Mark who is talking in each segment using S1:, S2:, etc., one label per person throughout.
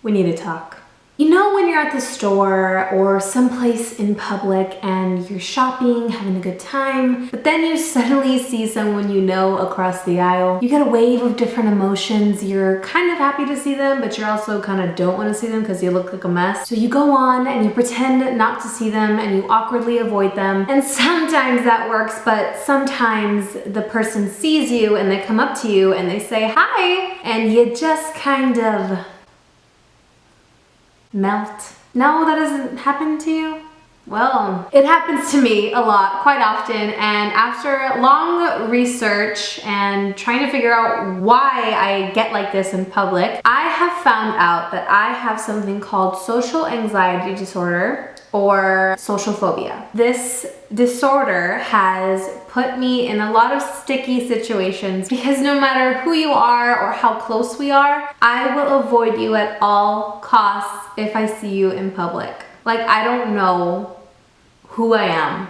S1: We need to talk. You know when you're at the store or someplace in public and you're shopping, having a good time, but then you suddenly see someone you know across the aisle. You get a wave of different emotions. You're kind of happy to see them, but you also kind of don't want to see them because you look like a mess. So you go on and you pretend not to see them and you awkwardly avoid them. And sometimes that works, but sometimes the person sees you and they come up to you and they say hi, and you just kind of melt. No, that doesn't happen to you? Well, it happens to me a lot, quite often, and after long research and trying to figure out why I get like this in public, I have found out that I have something called social anxiety disorder, or social phobia. This disorder has put me in a lot of sticky situations because no matter who you are or how close we are, I will avoid you at all costs if I see you in public. Like, I don't know who I am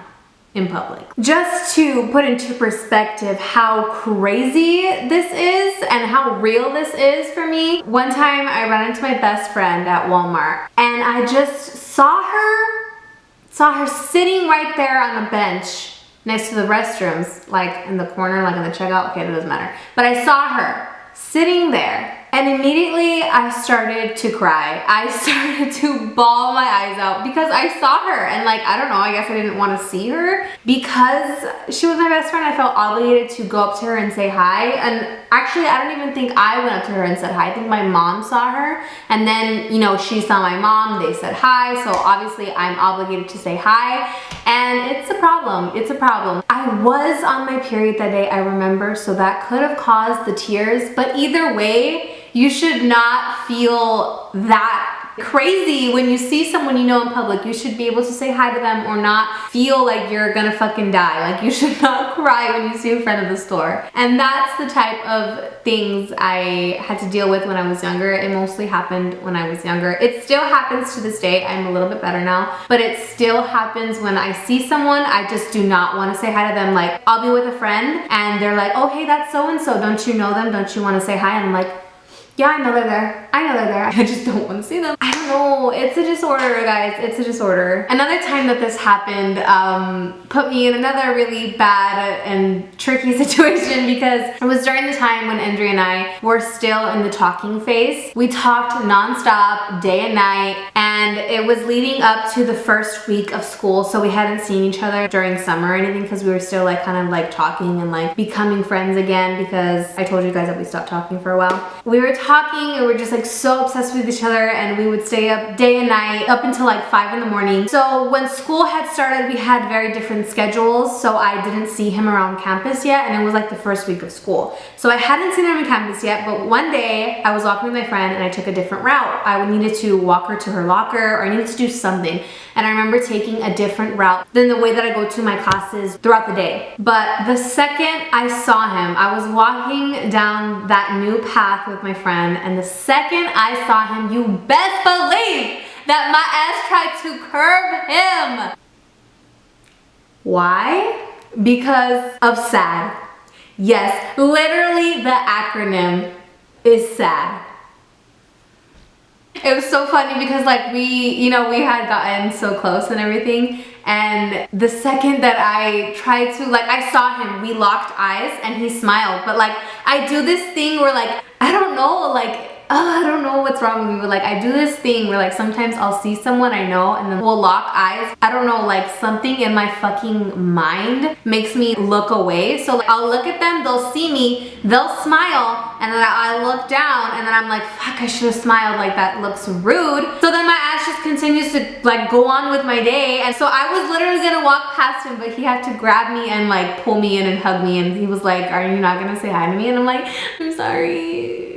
S1: in public. Just to put into perspective how crazy this is and how real this is for me, one time I ran into my best friend at Walmart and I just saw her sitting right there on a bench next to the restrooms, like in the corner, like in the checkout. Okay, that doesn't matter. But I saw her sitting there and immediately I started to cry. I started to bawl my eyes out because I saw her and, like, I don't know, I guess I didn't want to see her. Because she was my best friend, I felt obligated to go up to her and say hi. And actually, I don't even think I went up to her and said hi. I think my mom saw her and then, you know, she saw my mom, they said hi. So obviously I'm obligated to say hi. And it's a problem. It's a problem. I was on my period that day, I remember, so that could have caused the tears. But either way, you should not feel that crazy when you see someone you know in public. You should be able to say hi to them or not feel like you're gonna fucking die. Like, you should not cry when you see a friend at the store. And that's the type of things I had to deal with when I was younger. It mostly happened when I was younger. It still happens to this day. I'm a little bit better now, but it still happens when I see someone. I just do not want to say hi to them. Like, I'll be with a friend and they're like, oh, hey, that's so-and-so. Don't you know them? Don't you want to say hi? And I'm like, yeah, I know they're there. I know they're there. I just don't want to see them. I don't know. It's a disorder, guys. It's a disorder. Another time that this happened put me in another really bad and tricky situation because it was during the time when Andrea and I were still in the talking phase. We talked nonstop, day and night, and it was leading up to the first week of school, so we hadn't seen each other during summer or anything because we were still like kind of like talking and like becoming friends again, because I told you guys that we stopped talking for a while. We were talking and we're just like so obsessed with each other, and we would stay up day and night up until like 5 in the morning. So when school had started, we had very different schedules, so I didn't see him around campus yet, and it was like the first week of school. So I hadn't seen him on campus yet, but one day I was walking with my friend and I took a different route. I needed to walk her to her locker, or I needed to do something. And I remember taking a different route than the way that I go to my classes throughout the day. But the second I saw him, I was walking down that new path with my friend, and the second I saw him, you best believe that my ass tried to curve him. Why? Because of SAD. Yes, literally the acronym is SAD. It was so funny because like we had gotten so close and everything, and the second that I tried to, like, I saw him, we locked eyes and he smiled, but like I do this thing where like, I don't know, like, I don't know what's wrong with me, but like I do this thing where like sometimes I'll see someone I know and then we'll lock eyes. I don't know, like something in my fucking mind makes me look away. So like, I'll look at them, they'll see me, they'll smile, and then I look down and then I'm like, fuck, I should have smiled, like that looks rude. So then my ass just continues to like go on with my day. And so I was literally gonna walk past him, but he had to grab me and like pull me in and hug me, and he was like, are you not gonna say hi to me? And I'm like, I'm sorry.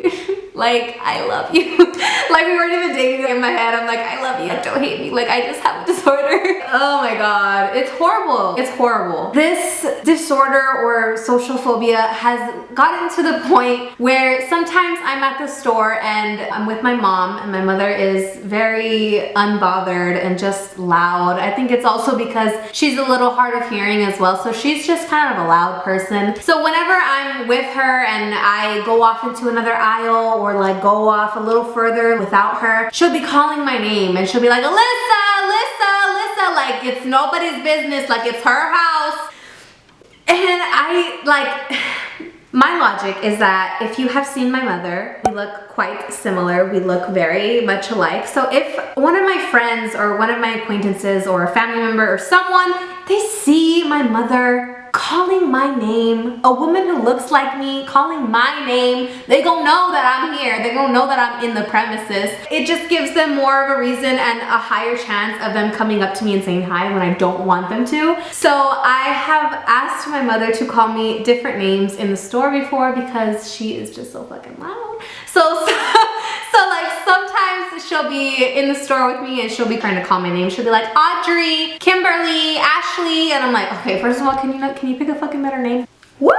S1: Like, I love you. Like, we weren't even dating. In my head, I'm like, I love you, don't hate me. Like, I just have a disorder. Oh my god, it's horrible. It's horrible. This disorder or social phobia has gotten to the point where sometimes I'm at the store and I'm with my mom, and my mother is very unbothered and just loud. I think it's also because she's a little hard of hearing as well, so she's just kind of a loud person. So whenever I'm with her and I go off into another aisle or like go off a little further without her, she'll be calling my name and she'll be like, Alyssa, Alyssa, Alyssa, like it's nobody's business, like it's her house. And I like, my logic is that if you have seen my mother, we look quite similar. We look very much alike. So if one of my friends or one of my acquaintances or a family member or someone, they see my mother calling my name, a woman who looks like me calling my name, they gonna know that I'm here. They gonna know that I'm in the premises. It just gives them more of a reason and a higher chance of them coming up to me and saying hi when I don't want them to. So I have asked my mother to call me different names in the store before because she is just so fucking loud. So like sometimes she'll be in the store with me and she'll be trying to call my name. She'll be like, Audrey, Kimberly, Ashley, and I'm like, okay, first of all, can you pick a fucking better name? Woo!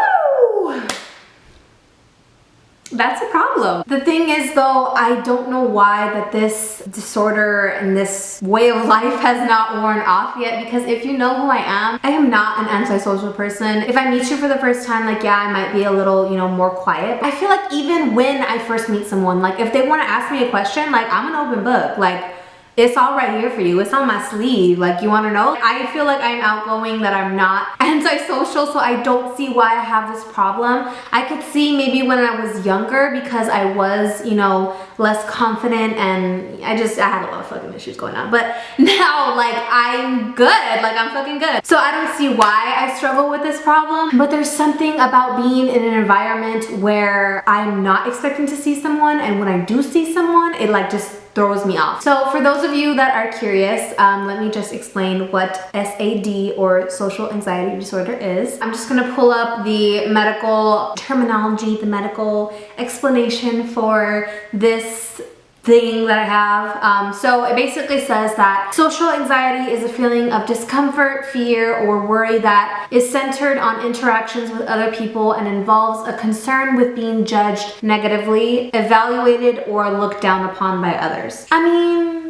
S1: That's a problem. The thing is though, I don't know why that this disorder and this way of life has not worn off yet, because if you know who I am not an antisocial person. If I meet you for the first time, like yeah, I might be a little, you know, more quiet. But I feel like even when I first meet someone, like if they want to ask me a question, like I'm an open book. Like it's all right here for you. It's on my sleeve. Like, you want to know? I feel like I'm outgoing, that I'm not antisocial, so I don't see why I have this problem. I could see maybe when I was younger because I was, you know, less confident and I had a lot of fucking issues going on. But now, like, I'm good. Like, I'm fucking good. So I don't see why I struggle with this problem. But there's something about being in an environment where I'm not expecting to see someone, and when I do see someone, it like just throws me off. So for those of you that are curious, let me just explain what SAD or social anxiety disorder is. I'm just gonna pull up the medical terminology, the medical explanation for this thing that I have. So it basically says that social anxiety is a feeling of discomfort, fear, or worry that is centered on interactions with other people and involves a concern with being judged negatively, evaluated, or looked down upon by others. I mean,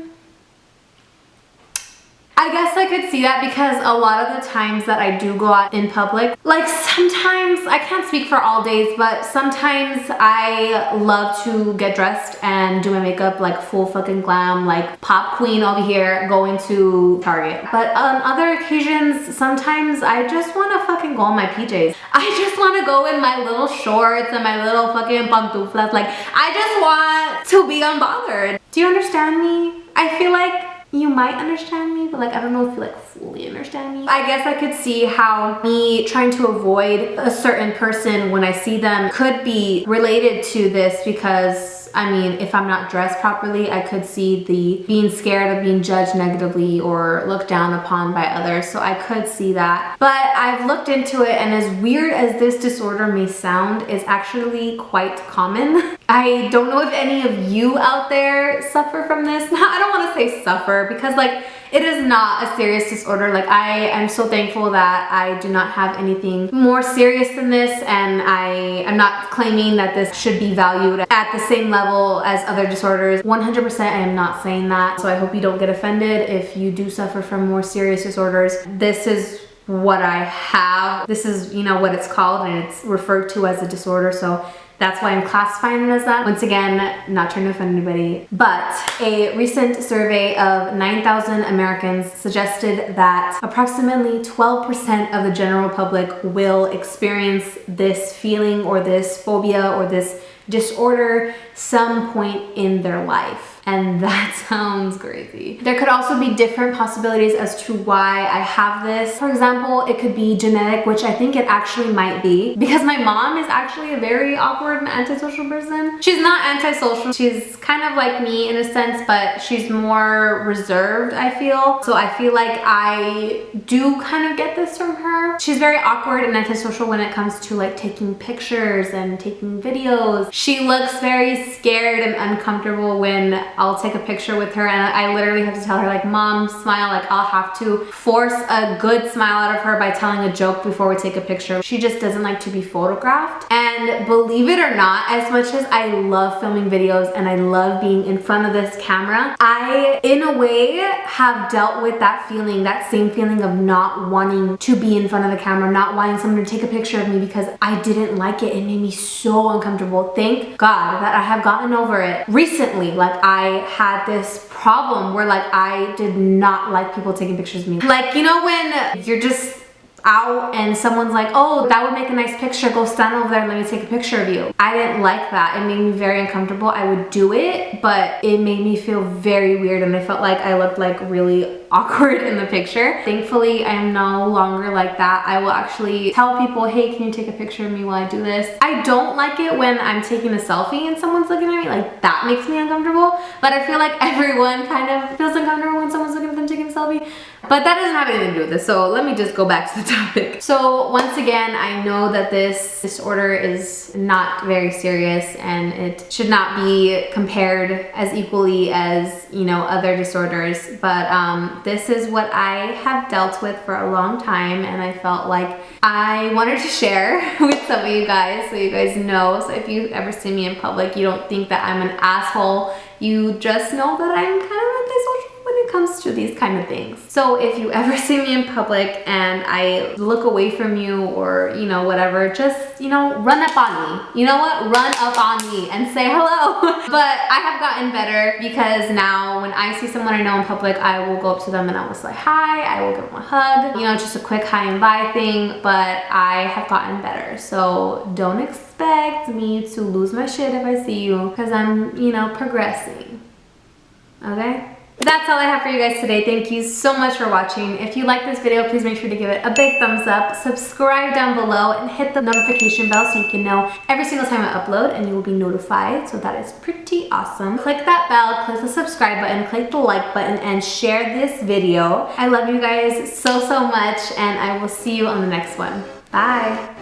S1: I guess I could see that because a lot of the times that I do go out in public, like sometimes, I can't speak for all days, but sometimes I love to get dressed and do my makeup like full fucking glam, like pop queen over here going to Target. But on other occasions, sometimes I just want to fucking go in my PJs. I just want to go in my little shorts and my little fucking pantuflas. Like, I just want to be unbothered. Do you understand me? I feel like you might understand me, but like I don't know if you like fully understand me. I guess I could see how me trying to avoid a certain person when I see them could be related to this, because I mean, if I'm not dressed properly, I could see the being scared of being judged negatively or looked down upon by others. So I could see that. But I've looked into it, and as weird as this disorder may sound, it's actually quite common. I don't know if any of you out there suffer from this. I don't want to say suffer, because like it is not a serious disorder. Like, I am so thankful that I do not have anything more serious than this, and I am not claiming that this should be valued at the same level as other disorders. 100% I am not saying that. So I hope you don't get offended if you do suffer from more serious disorders. This is what I have. This is, you know, what it's called, and it's referred to as a disorder. So that's why I'm classifying it as that. Once again, not trying to offend anybody. But a recent survey of 9,000 Americans suggested that approximately 12% of the general public will experience this feeling or this phobia or this disorder some point in their life. And that sounds crazy. There could also be different possibilities as to why I have this. For example, it could be genetic, which I think it actually might be, because my mom is actually a very awkward and antisocial person. She's not antisocial. She's kind of like me in a sense, but she's more reserved, I feel. So I feel like I do kind of get this from her. She's very awkward and antisocial when it comes to like taking pictures and taking videos. She looks very scared and uncomfortable when I'll take a picture with her and I literally have to tell her like, Mom, smile. Like I'll have to force a good smile out of her by telling a joke before we take a picture. She just doesn't like to be photographed. And believe it or not, as much as I love filming videos and I love being in front of this camera, I, in a way, have dealt with that feeling, that same feeling of not wanting to be in front of the camera, not wanting someone to take a picture of me because I didn't like it. It made me so uncomfortable. Thank God that I have gotten over it recently. Like I had this problem where like I did not like people taking pictures of me. Like, you know when you're just out and someone's like, oh, that would make a nice picture, go stand over there and let me take a picture of you. I didn't like that. It made me very uncomfortable. I would do it, but it made me feel very weird and I felt like I looked like really awkward in the picture. Thankfully, I am no longer like that. I will actually tell people, hey, can you take a picture of me while I do this? I don't like it when I'm taking a selfie and someone's looking at me, like that makes me uncomfortable, but I feel like everyone kind of feels uncomfortable when someone's looking at them taking a selfie. But that doesn't have anything to do with this, so let me just go back to the topic. So once again, I know that this disorder is not very serious and it should not be compared as equally as, you know, other disorders, but this is what I have dealt with for a long time and I felt like I wanted to share with some of you guys so you guys know. So if you ever see me in public, you don't think that I'm an asshole. You just know that I'm kind of antisocial when it comes to these kind of things. So if you ever see me in public and I look away from you or, you know, whatever, just, you know, run up on me. You know what? Run up on me and say hello. But I have gotten better because now when I see someone I know in public, I will go up to them and I will say hi, I will give them a hug, you know, just a quick hi and bye thing, but I have gotten better. So don't expect me to lose my shit if I see you because I'm, you know, progressing. Okay? That's all I have for you guys today. Thank you so much for watching. If you like this video, please make sure to give it a big thumbs up, subscribe down below, and hit the notification bell so you can know every single time I upload and you will be notified. So that is pretty awesome. Click that bell, click the subscribe button, click the like button, and share this video. I love you guys so, so much, and I will see you on the next one. Bye.